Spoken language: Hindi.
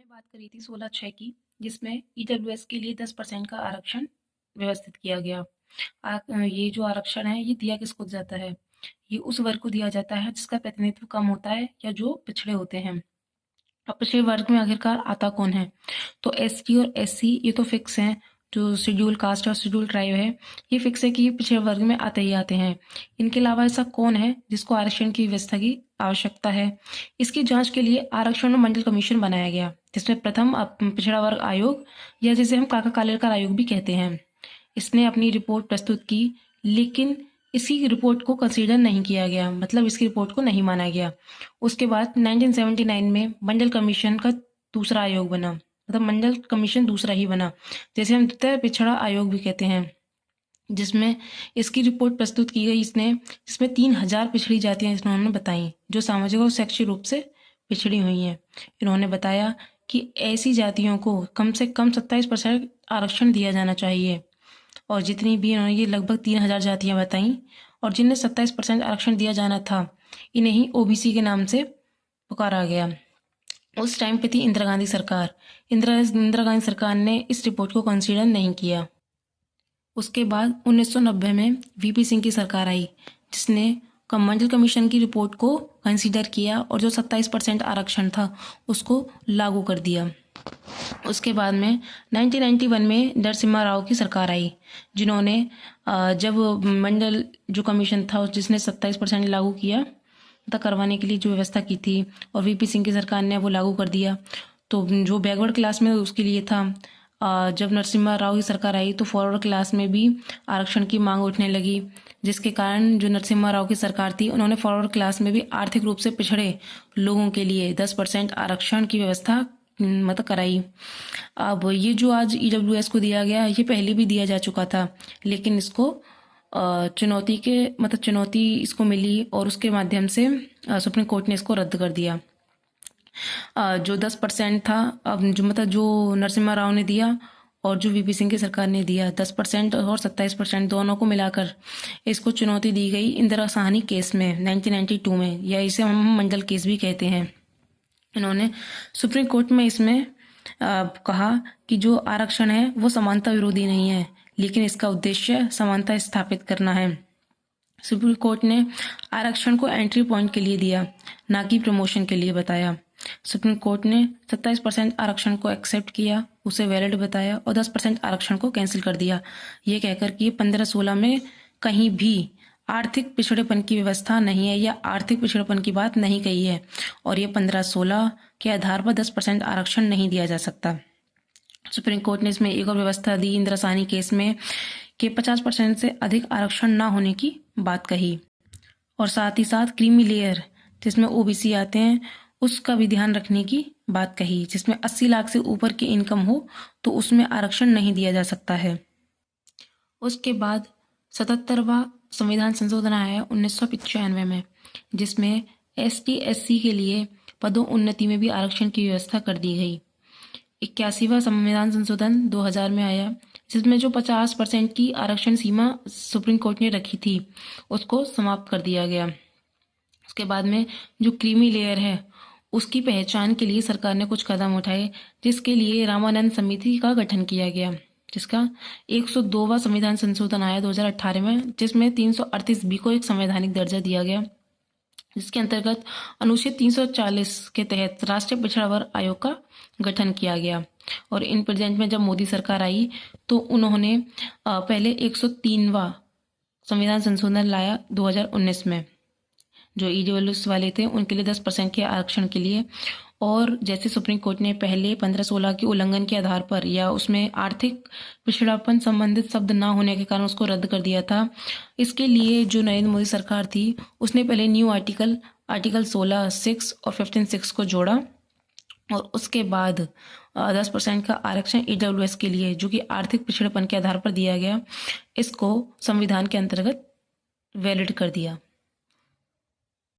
बात करी थी 16/6 की, जिसमें ईडब्ल्यूएस के लिए 10% का आरक्षण व्यवस्थित किया गया। ये जो आरक्षण है, ये दिया किसको जाता है? ये उस वर्ग को दिया जाता है जिसका प्रतिनिधित्व कम होता है या जो पिछड़े होते हैं। अब पिछड़े वर्ग में आखिरकार आता कौन है? तो एसटी और एससी ये तो फिक्स हैं। जो शेड्यूल कास्ट और शेड्यूल ट्राइब है, ये फिक्स है कि ये पिछड़े वर्ग में आते ही आते हैं। इनके अलावा ऐसा कौन है जिसको आरक्षण की व्यवस्था की आवश्यकता है? इसकी जांच के लिए आरक्षण और मंडल कमीशन बनाया गया, जिसमें प्रथम पिछड़ा वर्ग आयोग या जिसे हम काका कालेलकर आयोग भी कहते हैं, इसने अपनी रिपोर्ट प्रस्तुत की, लेकिन इसी रिपोर्ट को कंसीडर नहीं किया गया, मतलब इसकी रिपोर्ट को नहीं माना गया। उसके बाद 1979 में मंडल कमीशन का दूसरा आयोग बना, मतलब मंडल कमीशन दूसरा ही बना, जैसे हम द्वितीय पिछड़ा आयोग भी कहते हैं, जिसमें इसकी रिपोर्ट प्रस्तुत की गई जिसमें 3000 पिछड़ी जातियां इन्होंने बताई जो सामाजिक और शैक्षिक रूप से पिछड़ी हुई हैं। इन्होंने बताया कि ऐसी जातियों को कम से कम 27% आरक्षण दिया जाना चाहिए, और जितनी भी इन्होंने ये लगभग 3000 जातियां बताई, और जिन्हें 27% आरक्षण दिया जाना था, इन्हें ही ओबीसी के नाम से पुकारा गया। उस टाइम पे थी इंदिरा गांधी सरकार। इंदिरा गांधी सरकार ने इस रिपोर्ट को कंसीडर नहीं किया। उसके बाद 1990 में वीपी सिंह की सरकार आई, जिसने मंडल कमीशन की रिपोर्ट को कंसीडर किया और जो 27% आरक्षण था उसको लागू कर दिया। उसके बाद में 1991 में नरसिम्हा राव की सरकार आई, जिन्होंने जब मंडल जो कमीशन था जिसने 27% लागू किया तथा करवाने के लिए जो व्यवस्था की थी, और वीपी सिंह की सरकार ने वो लागू कर दिया। तो जो बैकवर्ड क्लास में उसके लिए था, जब नरसिम्हा राव की सरकार आई तो फॉरवर्ड क्लास में भी आरक्षण की मांग उठने लगी, जिसके कारण जो नरसिम्हा राव की सरकार थी उन्होंने फॉरवर्ड क्लास में भी आर्थिक रूप से पिछड़े लोगों के लिए 10% आरक्षण की व्यवस्था मतलब कराई। अब ये जो आज ईडब्ल्यूएस को दिया गया, ये पहले भी दिया जा चुका था, लेकिन इसको चुनौती इसको मिली और उसके माध्यम से सुप्रीम कोर्ट ने इसको रद्द कर दिया। जो 10% था, अब जो नरसिम्हा राव ने दिया और जो वीपी सिंह की सरकार ने दिया, 10% और 27% दोनों को मिलाकर इसको चुनौती दी गई इंदिरा साहनी केस में 1992 में, या इसे हम मंडल केस भी कहते हैं। इन्होंने सुप्रीम कोर्ट में इसमें कहा कि जो आरक्षण है वो समानता विरोधी नहीं है, लेकिन इसका उद्देश्य समानता स्थापित करना है। सुप्रीम कोर्ट ने आरक्षण को एंट्री पॉइंट के लिए दिया, ना कि प्रमोशन के लिए बताया। सुप्रीम कोर्ट ने 27% आरक्षण को एक्सेप्ट किया, उसे वैलिड बताया, और 10% आरक्षण को कैंसिल कर दिया, ये कहकर कि 15-16 में कहीं भी आर्थिक पिछड़ेपन की व्यवस्था नहीं है या आर्थिक पिछड़ेपन की बात नहीं कही है, और ये 15-16 के आधार पर 10% आरक्षण नहीं दिया जा सकता। सुप्रीम कोर्ट ने इसमें एक और व्यवस्था दी इंदिरा साहनी केस में कि 50% से अधिक आरक्षण ना होने की बात कही, और साथ ही साथ क्रीमी लेयर जिसमें ओबीसी आते हैं उसका भी ध्यान रखने की बात कही, जिसमें 80 लाख से ऊपर की इनकम हो तो उसमें आरक्षण नहीं दिया जा सकता है। उसके बाद 77वां संविधान संशोधन आया 1995 में, जिसमें एसटी एससी के लिए पदोन्नति में भी आरक्षण की व्यवस्था कर दी गई। 81वां संविधान संशोधन 2000 में आया, जिसमें जो 50% की आरक्षण सीमा सुप्रीम कोर्ट ने रखी थी उसको समाप्त कर दिया गया। उसके बाद में जो क्रीमी लेयर है उसकी पहचान के लिए सरकार ने कुछ कदम उठाए, जिसके लिए रामानंद समिति का गठन किया गया, जिसका 102वां संविधान संशोधन आया 2018 में, जिसमें 338B को एक संवैधानिक दर्जा दिया गया, जिसके अंतर्गत अनुच्छेद 340 के तहत राष्ट्रीय पिछड़ा वर्ग आयोग का गठन किया गया। और इन प्रेजेंट में जब मोदी सरकार आई तो उन्होंने पहले 103वां संविधान संशोधन लाया 2019 में, जो ईडब्ल्यूएस वाले थे उनके लिए 10% के आरक्षण के लिए। और जैसे सुप्रीम कोर्ट ने पहले 15-16 के उल्लंघन के आधार पर या उसमें आर्थिक पिछड़ापन संबंधित शब्द ना होने के कारण उसको रद्द कर दिया था, इसके लिए जो नरेंद्र मोदी सरकार थी उसने पहले न्यू आर्टिकल 16(6) और 15(6) को जोड़ा, और उसके बाद 10% का आरक्षण ईडब्ल्यूएस के लिए जो कि आर्थिक पिछड़ेपन के आधार पर दिया गया, इसको संविधान के अंतर्गत वैलिड कर दिया।